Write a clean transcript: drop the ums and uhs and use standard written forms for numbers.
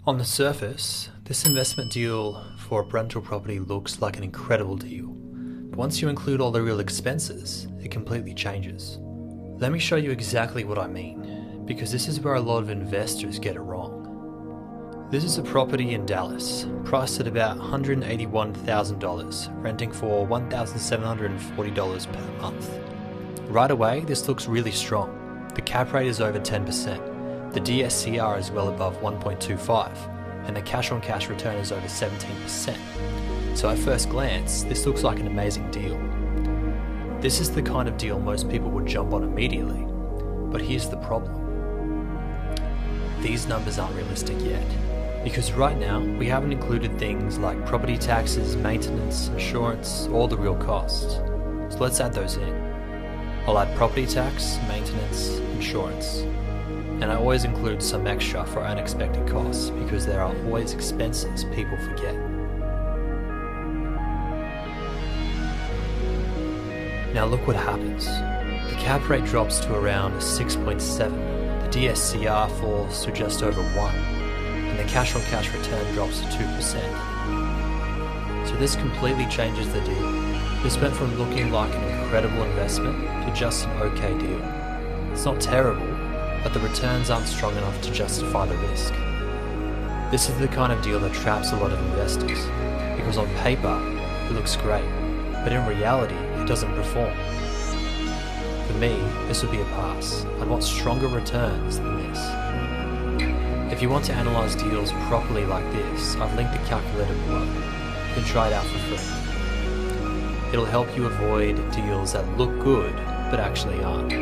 On the surface, this investment deal for a rental property looks like an incredible deal. But once you include all the real expenses, it completely changes. Let me show you exactly what I mean, because this is where a lot of investors get it wrong. This is a property in Dallas, priced at about $181,000, renting for $1,740 per month. Right away, this looks really strong. The cap rate is over 10%. The DSCR is well above 1.25, and the cash-on-cash return is over 17%. So at first glance, this looks like an amazing deal. This is the kind of deal most people would jump on immediately, but here's the problem. These numbers aren't realistic yet, because right now we haven't included things like property taxes, maintenance, insurance, all the real costs. So let's add those in. I'll add property tax, maintenance, insurance. And I always include some extra for unexpected costs because there are always expenses people forget. Now look what happens. The cap rate drops to around 6.7, the DSCR falls to just over 1, and the cash-on-cash return drops to 2%. So this completely changes the deal. This went from looking like an incredible investment to just an okay deal. It's not terrible, but the returns aren't strong enough to justify the risk. This is the kind of deal that traps a lot of investors, because on paper, it looks great, but in reality, it doesn't perform. For me, this would be a pass. I'd want stronger returns than this. If you want to analyze deals properly like this, I've linked the calculator below. You can try it out for free. It'll help you avoid deals that look good, but actually aren't.